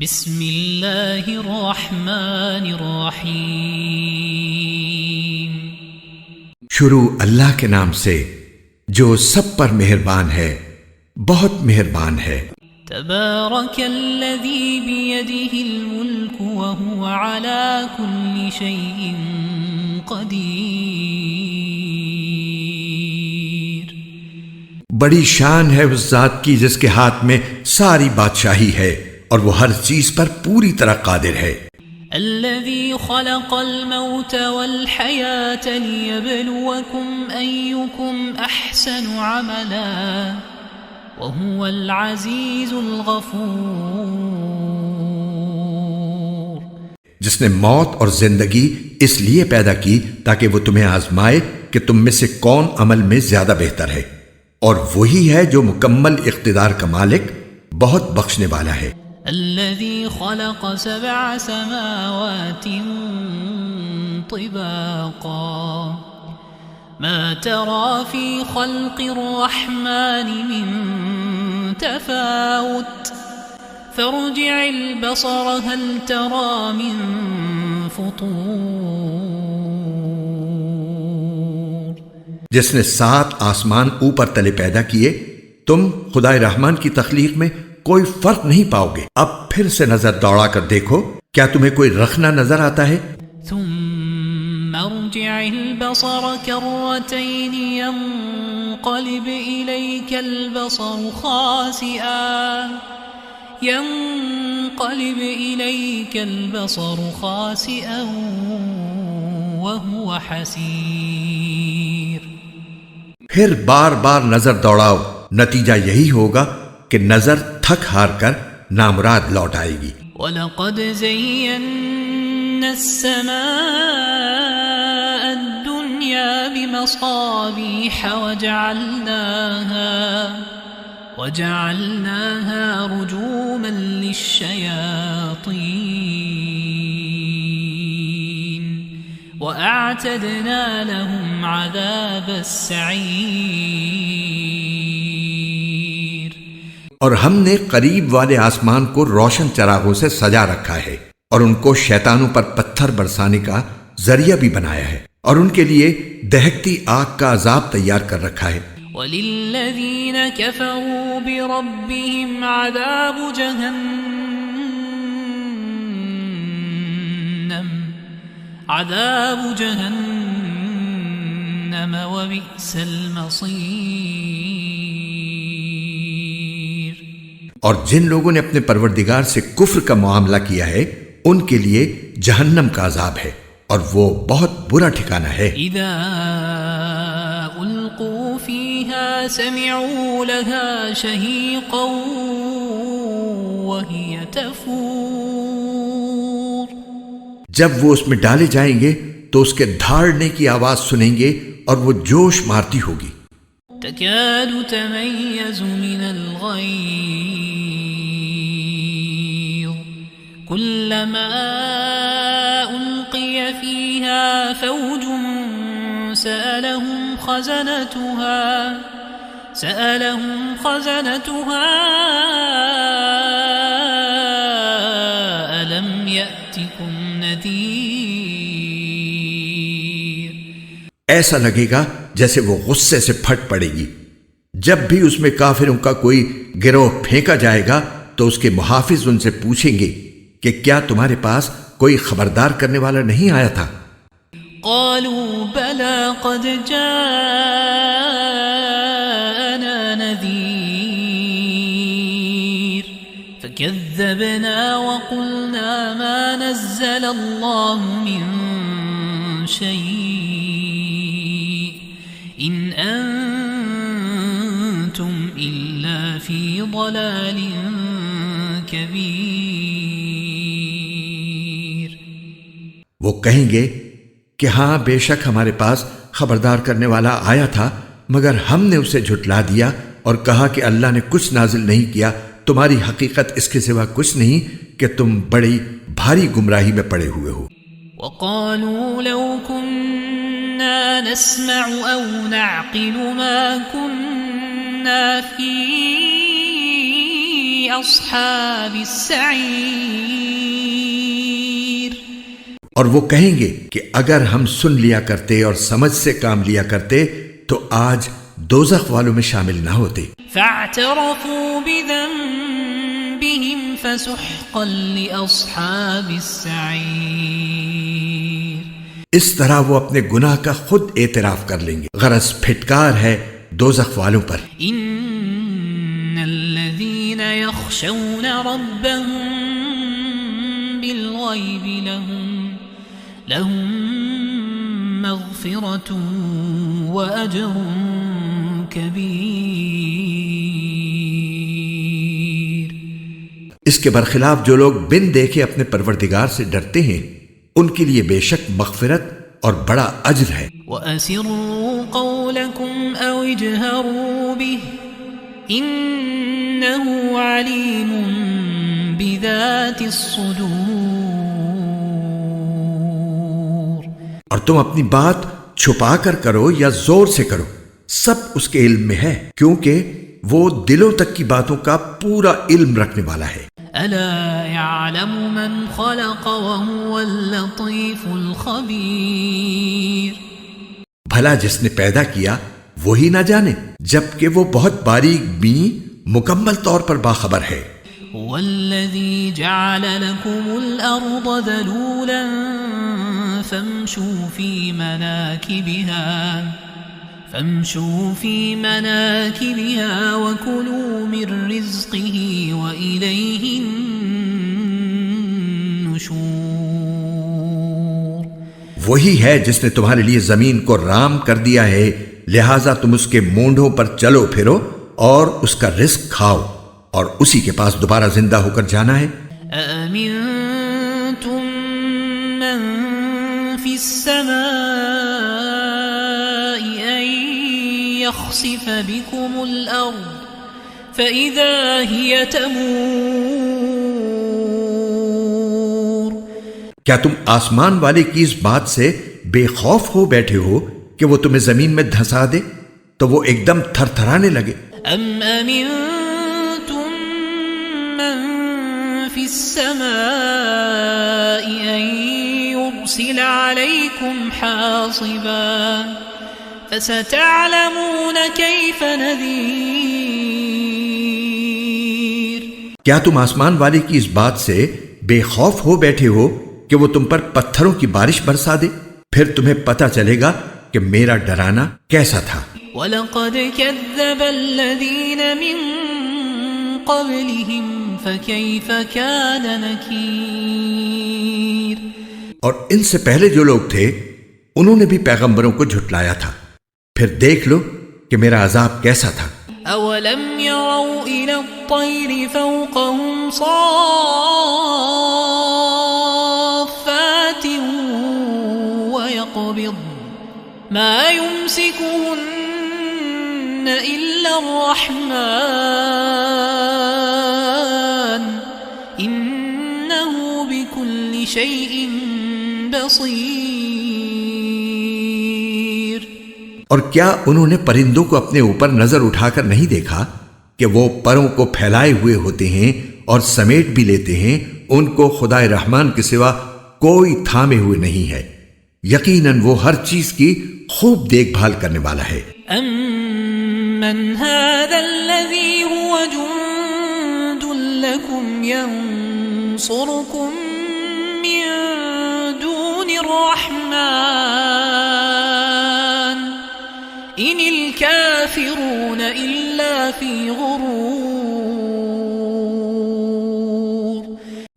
بسم اللہ الرحمن الرحیم شروع اللہ کے نام سے جو سب پر مہربان ہے، بہت مہربان ہے۔ تبارک الذی بیدہ الملک وہو علی کل شیء قدیر۔ بڑی شان ہے اس ذات کی جس کے ہاتھ میں ساری بادشاہی ہے اور وہ ہر چیز پر پوری طرح قادر ہے۔ الذي خلق الموت والحياة ليبلوكم أيكم أحسن عملا وهو العزيز الغفور۔ جس نے موت اور زندگی اس لیے پیدا کی تاکہ وہ تمہیں آزمائے کہ تم میں سے کون عمل میں زیادہ بہتر ہے، اور وہی ہے جو مکمل اقتدار کا مالک، بہت بخشنے والا ہے۔ الذي خلق 7 سماوات طباقا ما ترى في خلق الرحمن من تفاوت فارجع البصر هل ترى من فطور۔ جس نے 7 آسمان اوپر تلے پیدا کیے، تم خدائے رحمان کی تخلیق میں کوئی فرق نہیں پاؤ گے۔ اب پھر سے نظر دوڑا کر دیکھو، کیا تمہیں کوئی رخنہ نظر آتا ہے؟ ثم ارجع البصر كرتين ينقلب إليك البصر خاسئا وهو حسير۔ پھر بار بار نظر دوڑاؤ، نتیجہ یہی ہوگا کہ نظر تھک ہار کر نامراد لوٹ آئے گی۔ وَلَقَدْ زَيَّنَّا السَّمَاءَ الدُّنْيَا بِمَصَابِيحَ وَجَعَلْنَاهَا رُجُومًا لِلشَّيَاطِينِ وَأَعْتَدْنَا لَهُمْ عَذَابَ السَّعِيرِ۔ اور ہم نے قریب والے آسمان کو روشن چراغوں سے سجا رکھا ہے، اور ان کو شیطانوں پر پتھر برسانے کا ذریعہ بھی بنایا ہے، اور ان کے لیے دہکتی آگ کا عذاب تیار کر رکھا ہے۔ وَلِلَّذِينَ كَفَرُوا بِرَبِّهِمْ عَذَابُ جَهَنَّمَ وَبِئْسَ الْمَصِيرُ۔ اور جن لوگوں نے اپنے پروردگار سے کفر کا معاملہ کیا ہے، ان کے لیے جہنم کا عذاب ہے، اور وہ بہت برا ٹھکانہ ہے۔ اذا القوا فيها سمعوا لها شهيقا وهي تفور۔ جب وہ اس میں ڈالے جائیں گے تو اس کے دھاڑنے کی آواز سنیں گے اور وہ جوش مارتی ہوگی۔ تكاد تميز من الغيظ كلما ألقي فيها فوج سألهم خزنتها ألم يأتكم نذير۔ ایسا لگے گا جیسے وہ غصے سے پھٹ پڑے گی۔ جب بھی اس میں کافروں کا کوئی گروہ پھینکا جائے گا تو اس کے محافظ ان سے پوچھیں گے کہ کیا تمہارے پاس کوئی خبردار کرنے والا نہیں آیا تھا؟ قالوا بلى قد جاءنا نذير فكذبنا وقلنا ما نزل الله من شيء إن أنتم إلا في ضلال كبير۔ وہ کہیں گے کہ ہاں بے شک ہمارے پاس خبردار کرنے والا آیا تھا، مگر ہم نے اسے جھٹلا دیا اور کہا کہ اللہ نے کچھ نازل نہیں کیا، تمہاری حقیقت اس کے سوا کچھ نہیں کہ تم بڑی بھاری گمراہی میں پڑے ہوئے ہو۔ وقالوا لو كنا نسمع أو نعقل ما كنا في لأصحاب السعير اور وہ کہیں گے کہ اگر ہم سن لیا کرتے اور سمجھ سے کام لیا کرتے تو آج دوزخ والوں میں شامل نہ ہوتے. فاعترفوا بذنبهم فسحقا لأصحاب السعير. اس طرح وہ اپنے گناہ کا خود اعتراف کر لیں گے. غرض پھٹکار ہے دوزخ والوں پر. ان الذين يخشون ربهم بالغيب لهم مغفرة وأجر كبير. اس کے برخلاف جو لوگ بن دیکھے اپنے پروردگار سے ڈرتے ہیں ان کے لیے بے شک مغفرت اور بڑا اجر ہے. وَأَسِرُّوا قَوْلَكُمْ أَوْ اجْهَرُوا بِهِ إِنَّهُ عَلِيمٌ بِذَاتِ الصُّدُورِ. اور تم اپنی بات چھپا کر کرو یا زور سے کرو سب اس کے علم میں ہے کیونکہ وہ دلوں تک کی باتوں کا پورا علم رکھنے والا ہے. أَلَا يَعْلَمُ مَنْ خَلَقَ وَهُوَ اللَّطِيفُ الْخَبِيرُ. بھلا جس نے پیدا کیا وہی نہ جانے جبکہ وہ بہت باریک بین مکمل طور پر باخبر ہے. وَالَّذِي جَعَلَ لَكُمُ الْأَرْضَ ذَلُولًا فَامْشُوا فِي مَنَاكِبِهَا وَكُلُوا مِن رِّزْقِهِ وَإِلَيْهِ النُّشُورُ. وہی ہے جس نے تمہارے لیے زمین کو رام کر دیا ہے لہٰذا تم اس کے مونڈوں پر چلو پھرو اور اس کا رزق کھاؤ اور اسی کے پاس دوبارہ زندہ ہو کر جانا ہے. أَأَمِنتُم مَّن فِي السَّمَاءِ أَن يَخْسِفَ بِكُمُ الْأَرْضَ فَإِذَا هِيَ تَمُورُ. کیا تم آسمان والے کی اس بات سے بے خوف ہو بیٹھے ہو کہ وہ تمہیں زمین میں دھسا دے تو وہ ایک دم تھر تھرانے لگے؟ أَمْ أَمِنتُم مَّن فِي السَّمَاءِ أَن يُرْسِلَ عَلَيْكُمْ حَاصِبًا فَسَتَعْلَمُونَ كَيْفَ نَذِيرِ. کیا تم آسمان والے کی اس بات سے بے خوف ہو بیٹھے ہو کہ وہ تم پر پتھروں کی بارش برسا دے؟ پھر تمہیں پتہ چلے گا کہ میرا ڈرانا کیسا تھا. وَلَقَدْ كَذَّبَ الَّذِينَ مِن قَبْلِهِمْ فَكَيْفَ كَانَ نَكِيرِ. اور ان سے پہلے جو لوگ تھے انہوں نے بھی پیغمبروں کو جھٹلایا تھا پھر دیکھ لو کہ میرا عذاب کیسا تھا. أَوَلَمْ يَرَوْا إِلَى الطَّيْرِ فَوْقَهُمْ صَافَّاتٍ وَيَقْبِضْنَ مَا يُمْسِكُهُنَّ إِلَّا الرَّحْمَنُ إِنَّهُ بِكُلِّ شَيْءٍ بَصِيرٌ. اور کیا انہوں نے پرندوں کو اپنے اوپر نظر اٹھا کر نہیں دیکھا کہ وہ پروں کو پھیلائے ہوئے ہوتے ہیں اور سمیٹ بھی لیتے ہیں ان کو خدائے رحمان کے سوا کوئی تھامے ہوئے نہیں ہے یقیناً وہ ہر چیز کی خوب دیکھ بھال کرنے والا ہے. أَمَّنْ هَذَا الَّذِي هُوَ جُندٌ لَكُمْ يَنصُرُكُم مِّن دُونِ الرَّحْمَنِ إِنِ الْكَافِرُونَ إِلَّا فِي غُرُورٍ.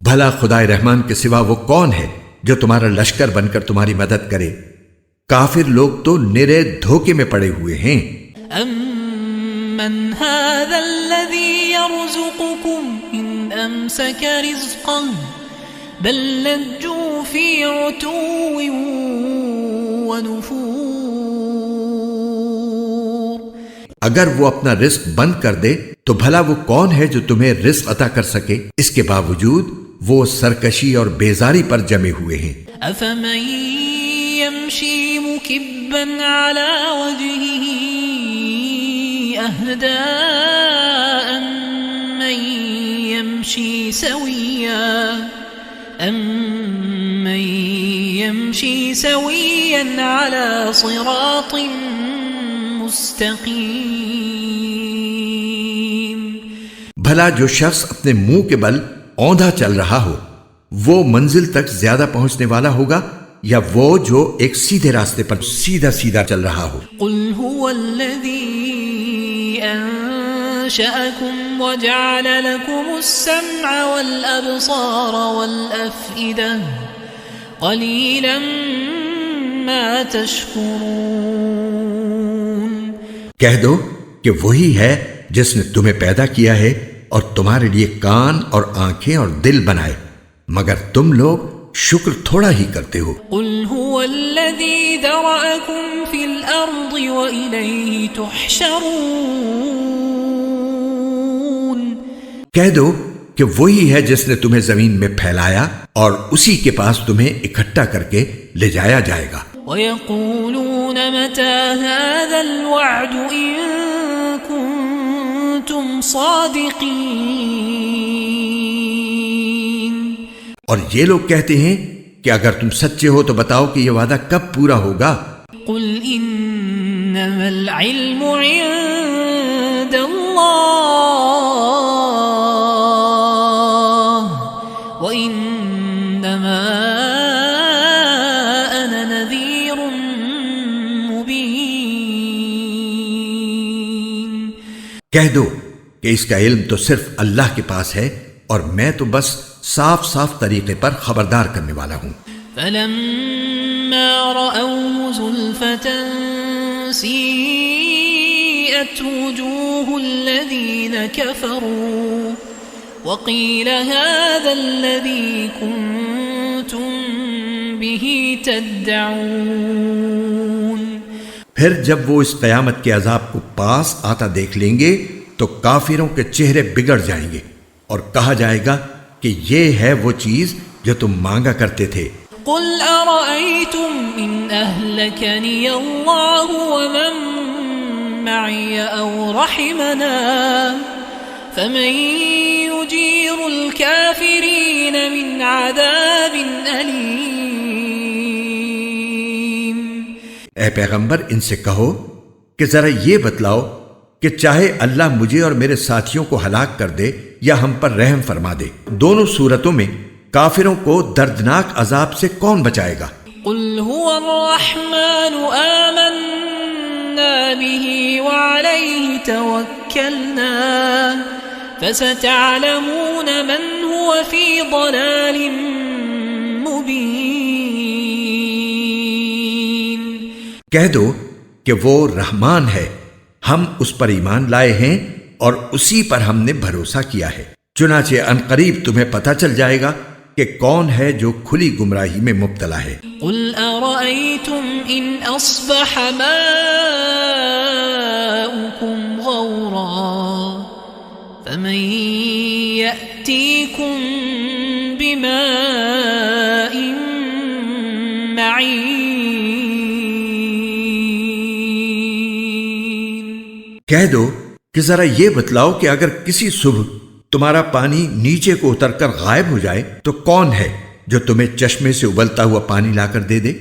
بھلا خدائے رحمان کے سوا وہ کون ہے جو تمہارا لشکر بن کر تمہاری مدد کرے؟ کافر لوگ تو نرے دھوکے میں پڑے ہوئے ہیں. أَمَّنْ هَذَا الَّذِي يَرْزُقُكُمْ إِنْ أَمْسَكَ رِزْقَهُ بَل لَّجُّوا فِي عُتُوٍّ وَنُفُورٍ. اگر وہ اپنا رزق بند کر دے تو بھلا وہ کون ہے جو تمہیں رزق عطا کر سکے؟ اس کے باوجود وہ سرکشی اور بیزاری پر جمے ہوئے ہیں. أَفَمَن يَمْشِي مُكِبًّا عَلَى وَجْهِهِ أَهْدَىٰ أَمَّن يمشي سويا أمن يمشي سويا على صراط مستقيم. بھلا جو شخص اپنے منہ کے بل اوندھا چل رہا ہو وہ منزل تک زیادہ پہنچنے والا ہوگا یا وہ جو ایک سیدھے راستے پر سیدھا سیدھا چل رہا ہو؟ قل هو الذي أنشأكم وجعل لكم السمع والأبصار والأفئدة قليلا ما تشكرون. کہہ دو کہ وہی ہے جس نے تمہیں پیدا کیا ہے اور تمہارے لیے کان اور آنکھیں اور دل بنائے مگر تم لوگ شکر تھوڑا ہی کرتے ہو. قل هو الذي ذرأكم في الأرض وإليه تحشرون. کہہ دو کہ وہی ہے جس نے تمہیں زمین میں پھیلایا اور اسی کے پاس تمہیں اکٹھا کر کے لے جایا جائے گا. وَيَقُولُونَ مَتَى هَذَا الْوَعْدُ إِن كُنتُمْ صَادِقِينَ. اور یہ لوگ کہتے ہیں کہ اگر تم سچے ہو تو بتاؤ کہ یہ وعدہ کب پورا ہوگا. قُلْ إِنَّمَا الْعِلْمُ عِندَ اللَّهِ وَإِنَّمَا أَنَا نَذِيرٌ مُبِينٌ. کہہ دو کہ اس کا علم تو صرف اللہ کے پاس ہے اور میں تو بس صاف صاف طریقے پر خبردار کرنے والا ہوں. فَلَمَّا رَأَوْهُ زُلْفَةً سِيئَتْ وُجُوهُ الَّذِينَ كَفَرُوا وَقِيلَ هَذَا الَّذِي كُنتُم بِهِ تَدَّعُونَ. پھر جب وہ اس قیامت کے عذاب کو پاس آتا دیکھ لیں گے تو کافروں کے چہرے بگڑ جائیں گے اور کہا جائے گا کہ یہ ہے وہ چیز جو تم مانگا کرتے تھے. قُلْ أَرَأَيْتُمْ إِنْ أَهْلَكَنِيَ اللَّهُ وَمَن مَّعِيَ أَوْ رَحِمَنَا فَمَن يُجِيرُ الْكَافِرِينَ مِنْ عَذَابٍ أَلِيمٍ. اے پیغمبر ان سے کہو کہ ذرا یہ بتلاؤ کہ چاہے اللہ مجھے اور میرے ساتھیوں کو ہلاک کر دے یا ہم پر رحم فرما دے دونوں صورتوں میں کافروں کو دردناک عذاب سے کون بچائے گا. قل هو الرحمن آمنا به وعليه توكلنا فستعلمون من هو في ضلال مبين. کہہ دو کہ وہ رحمان ہے ہم اس پر ایمان لائے ہیں اور اسی پر ہم نے بھروسہ کیا ہے چنانچہ عنقریب تمہیں پتہ چل جائے گا کہ کون ہے جو کھلی گمراہی میں مبتلا ہے. قل أرأيتم إن أصبح ماؤكم غورا فمن يأتيكم بماء معين. کہہ دو کہ ذرا یہ بتلاؤ کہ اگر کسی صبح تمہارا پانی نیچے کو اتر کر غائب ہو جائے تو کون ہے جو تمہیں چشمے سے ابلتا ہوا پانی لا کر دے دے؟